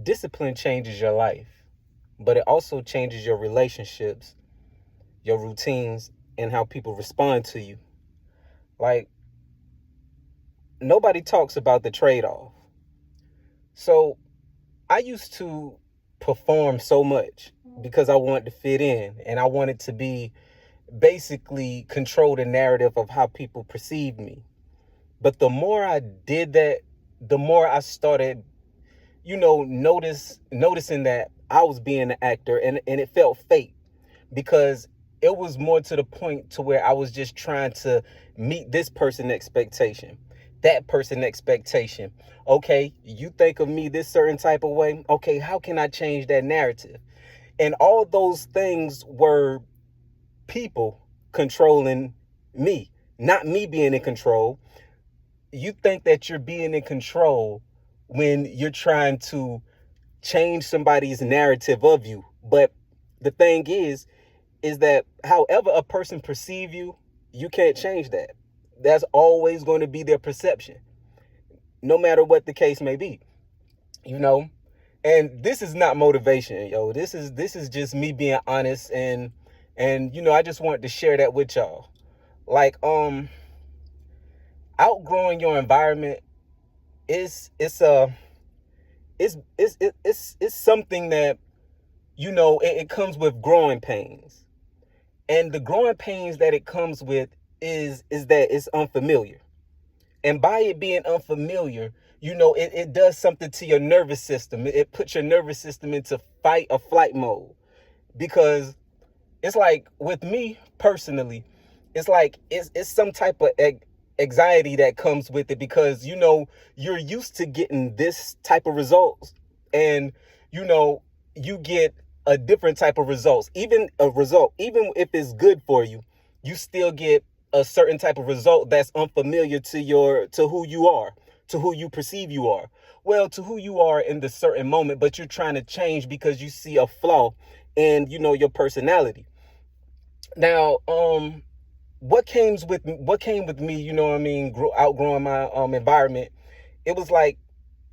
discipline changes your life, but it also changes your relationships, your routines, and how people respond to you. Like, nobody talks about the trade off. So, I used to perform so much because I wanted to fit in and I wanted to be basically control the narrative of how people perceived me. But the more I did that, the more I started, noticing that I was being an actor, and it felt fake because it was more to the point to where I was just trying to meet this person's expectation, that person's expectation. Okay, you think of me this certain type of way. Okay, how can I change that narrative? And all those things were people controlling me, not me being in control. You think that you're being in control when you're trying to change somebody's narrative of you. But the thing is that however a person perceive you, you can't change that. That's always going to be their perception, no matter what the case may be. You know, and this is not motivation, yo. This is just me being honest, and I just wanted to share that with y'all. Like, outgrowing your environment is it's something that it comes with growing pains, and the growing pains that it comes with is that it's unfamiliar. And by it being unfamiliar, it does something to your nervous system. It puts your nervous system into fight or flight mode, because it's like, with me personally, it's like it's some type of anxiety that comes with it, because you're used to getting this type of results, and you get a different type of results. Even a result, even if it's good for you, you still get a certain type of result that's unfamiliar to who you are, to who you perceive you are. Well, to who you are in the certain moment, but you're trying to change because you see a flaw in your personality. Now, what came with me, outgrowing my outgrowing my environment, it was like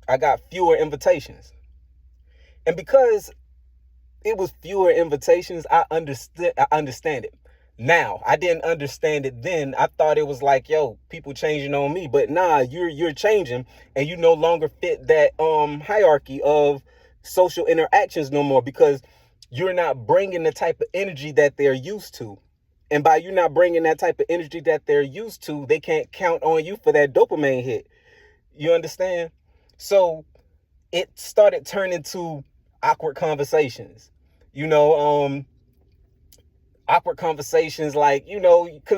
I got fewer invitations. And because it was fewer invitations, I understand it now. I didn't understand it then. I thought it was like, yo, people changing on me. But nah, you're changing, and you no longer fit that hierarchy of social interactions no more, because you're not bringing the type of energy that they're used to. And by you not bringing that type of energy that they're used to, they can't count on you for that dopamine hit. You understand? So it started turning to awkward conversations. You know, awkward conversations, like,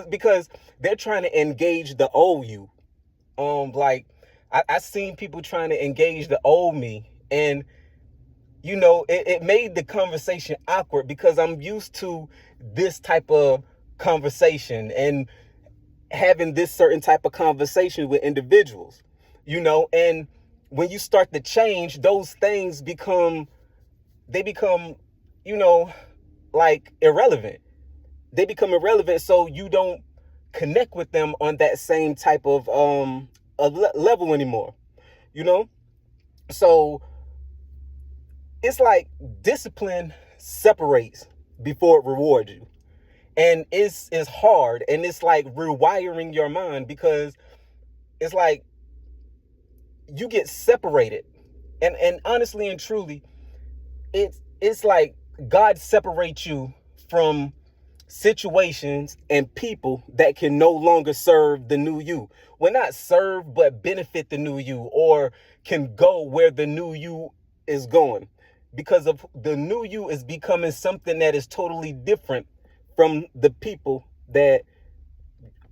because they're trying to engage the old you. Like, I seen people trying to engage the old me, and it made the conversation awkward because I'm used to this type of conversation and having this certain type of conversation with individuals, and when you start to change, those things become, you know, like, irrelevant. They become irrelevant, so you don't connect with them on that same type of level anymore, you know? So it's like discipline separates before it rewards you. And it's hard, and it's like rewiring your mind, because it's like you get separated. And honestly and truly, it's like God separates you from situations and people that can no longer serve the new you. Well, not serve, but benefit the new you, or can go where the new you is going. Because of the new you is becoming something that is totally different from the people that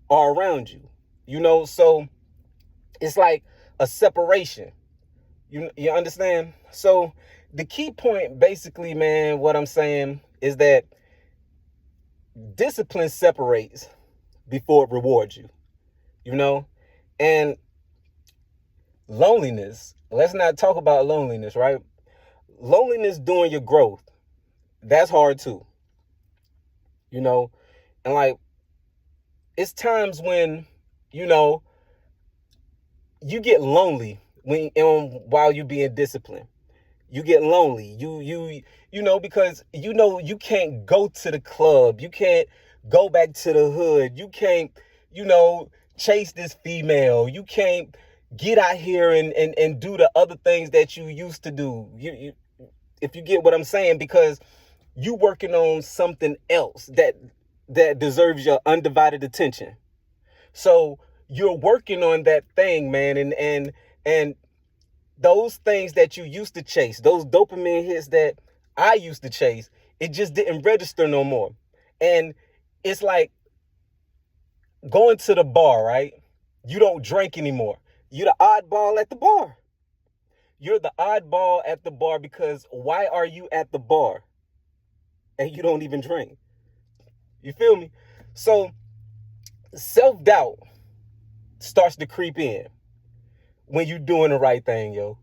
are around you. So it's like a separation. You understand? So the key point, basically, man, what I'm saying is that discipline separates before it rewards you, you know? And loneliness, let's not talk about loneliness, right? Loneliness during your growth, that's hard too, you know? And like, it's times when, you know, you get lonely while you're being disciplined. You get lonely. Because you can't go to the club. You can't go back to the hood. You can't, you know, chase this female. You can't get out here and do the other things that you used to do. If you get what I'm saying, because you working on something else that deserves your undivided attention. So you're working on that thing, man, and those things that you used to chase, those dopamine hits that I used to chase, it just didn't register no more. And it's like going to the bar, right? You don't drink anymore. You're the oddball at the bar. You're the oddball at the bar because why are you at the bar and you don't even drink? You feel me? So self-doubt starts to creep in when you're doing the right thing, yo.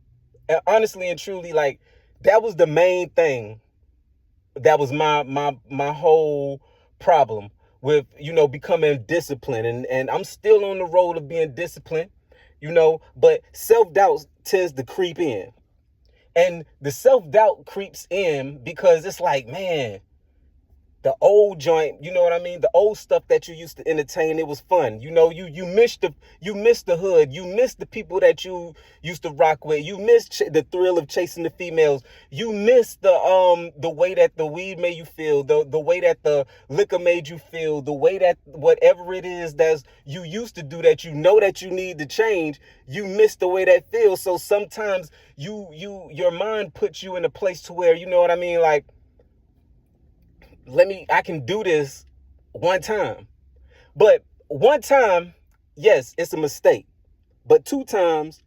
And honestly and truly, like, that was the main thing. That was my whole problem with, becoming disciplined. And I'm still on the road of being disciplined, but self-doubt tends to creep in. And the self-doubt creeps in because it's like, man, the old joint, you know what I mean? The old stuff that you used to entertain, it was fun. You missed the hood. You missed the people that you used to rock with. You missed the thrill of chasing the females. You missed the way that the weed made you feel, the way that the liquor made you feel, the way that whatever it is that you used to do that that you need to change, you miss the way that feels. So sometimes your mind puts you in a place to where, you know what I mean, like, I can do this one time. But one time, yes, it's a mistake. But 2 times,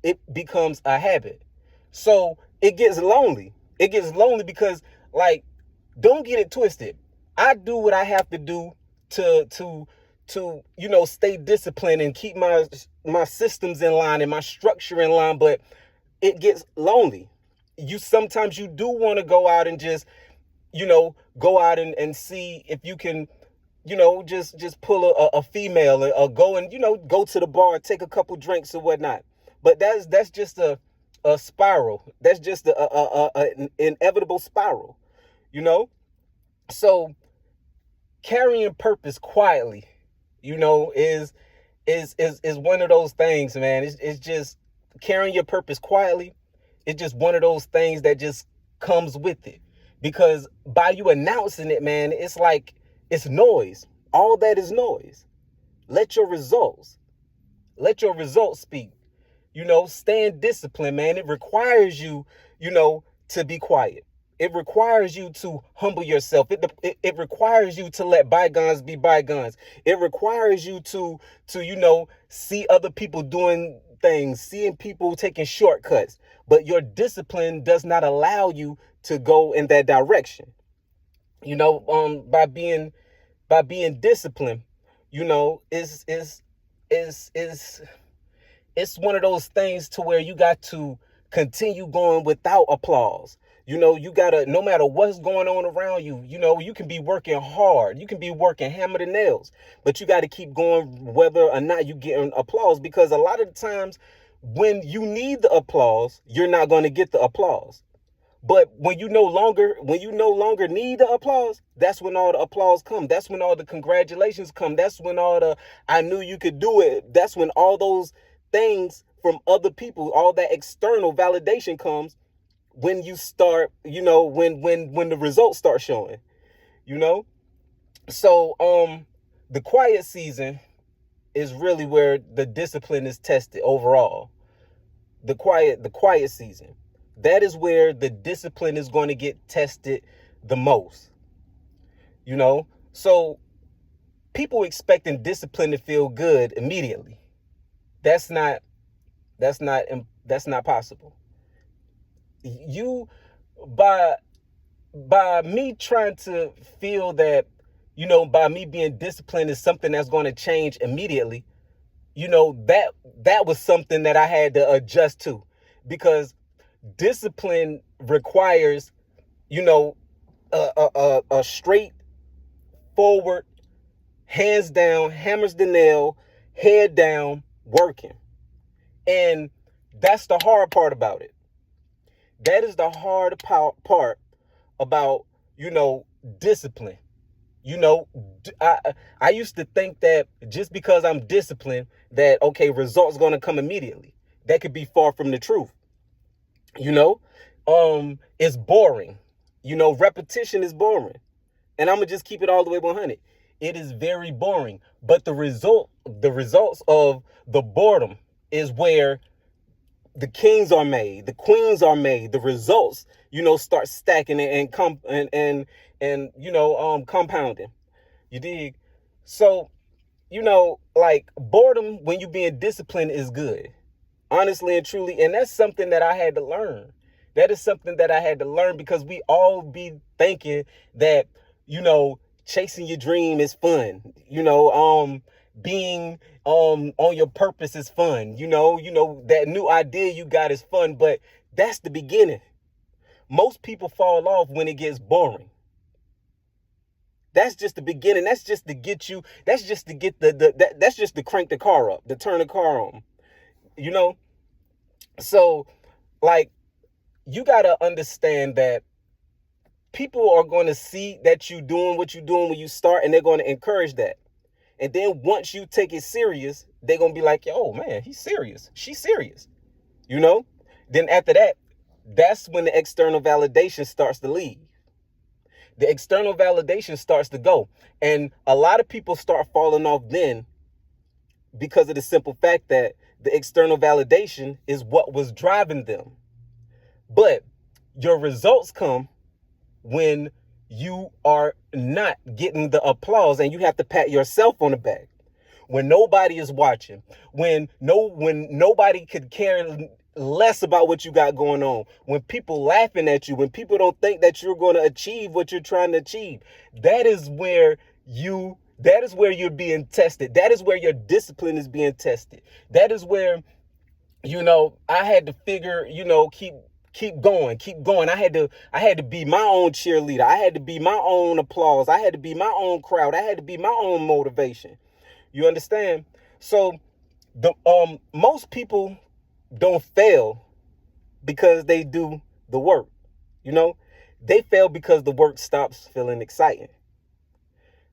it becomes a habit. So it gets lonely. It gets lonely because, like, don't get it twisted. I do what I have to do to stay disciplined and keep my systems in line and my structure in line, but it gets lonely. Sometimes you do want to go out and just go out and see if you can, just pull a female or go and, go to the bar, take a couple drinks or whatnot. But that's just a spiral. That's just an inevitable spiral, So carrying purpose quietly, is one of those things, man. It's just carrying your purpose quietly. It's just one of those things that just comes with it. Because by you announcing it, man, it's like, it's noise. All that is noise. Let your results speak. Staying disciplined, man. It requires you, to be quiet. It requires you to humble yourself. It requires you to let bygones be bygones. It requires you to see other people doing things, seeing people taking shortcuts. But your discipline does not allow you to go in that direction. By being disciplined, it's one of those things to where you got to continue going without applause. You gotta, no matter what's going on around you, you can be working hard. You can be working hammer to nails, but you got to keep going whether or not you getting applause, because a lot of the times when you need the applause, you're not going to get the applause. But when you no longer need the applause, that's when all the applause come. That's when all the congratulations come. That's when all the I knew you could do it. That's when all those things from other people, all that external validation comes when you start, when the results start showing, So the quiet season is really where the discipline is tested overall. The quiet season. That is where the discipline is going to get tested the most. So people expecting discipline to feel good immediately. That's not possible. You by me trying to feel that, by me being disciplined is something that's going to change immediately. That was something that I had to adjust to, because discipline requires, a straight forward, hands down, hammers the nail, head down, working. And that's the hard part about it. That is the hard part about, discipline. You know, I used to think that just because I'm disciplined, that, okay, results going to come immediately. That could be far from the truth. You know, it's boring. Repetition is boring. And I'm going to just keep it all the way 100. It is very boring. But the results of the boredom is where the kings are made, the queens are made, the results, start stacking and compounding. You dig? So, like boredom when you being disciplined is good. Honestly and truly. And that's something that I had to learn. That is something that I had to learn, because we all be thinking that, chasing your dream is fun. Being on your purpose is fun. That new idea you got is fun, but that's the beginning. Most people fall off when it gets boring. That's just the beginning. That's just to get you. That's just to get that's just to crank the car up, to turn the car on. So, like, you got to understand that people are going to see that you doing what you're doing when you start, and they're going to encourage that. And then once you take it serious, they're going to be like, oh man, he's serious. She's serious. Then after that, that's when the external validation starts to leave. The external validation starts to go. And a lot of people start falling off then because of the simple fact that the external validation is what was driving them. But your results come when you are not getting the applause, and you have to pat yourself on the back. When nobody is watching, when nobody could care less about what you got going on, when people laughing at you, when people don't think that you're going to achieve what you're trying to achieve, that is where you're being tested. That is where your discipline is being tested. That is where, I had to figure, keep going. I had to be my own cheerleader. I had to be my own applause. I had to be my own crowd. I had to be my own motivation. You understand? So the most people don't fail because they do the work. They fail because the work stops feeling exciting.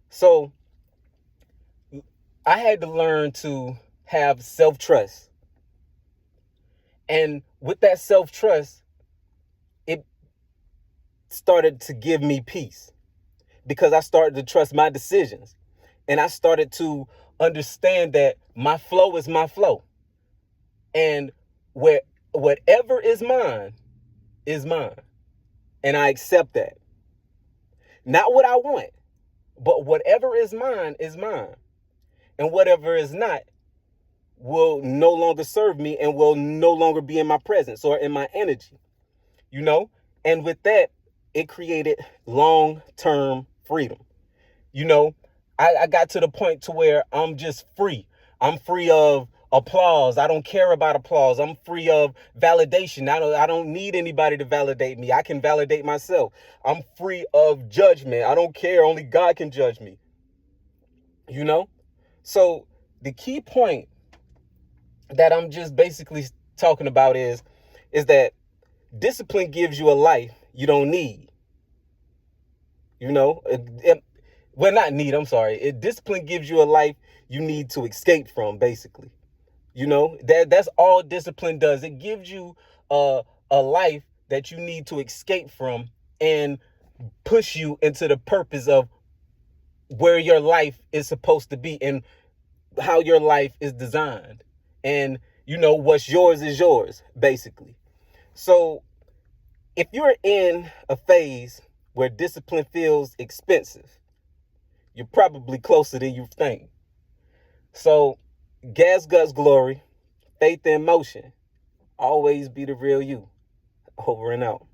So I had to learn to have self-trust. And with that self-trust, it started to give me peace, because I started to trust my decisions, and I started to understand that my flow is my flow, and whatever is mine, and I accept that. Not what I want, but whatever is mine, and whatever is not will no longer serve me and will no longer be in my presence or in my energy. And with that, it created long-term freedom. I got to the point to where I'm just free. I'm free of applause. I don't care about applause. I'm free of validation. I don't need anybody to validate me. I can validate myself. I'm free of judgment. I don't care. Only God can judge me. So the key point that I'm just basically talking about is that discipline gives you a life you don't need. Not need, I'm sorry. Discipline gives you a life you need to escape from, basically. That's all discipline does. It gives you a life that you need to escape from and push you into the purpose of where your life is supposed to be and how your life is designed. And what's yours is yours, basically. So if you're in a phase where discipline feels expensive, you're probably closer than you think. So gas, guts, glory, faith in motion. Always be the real you. Over and out.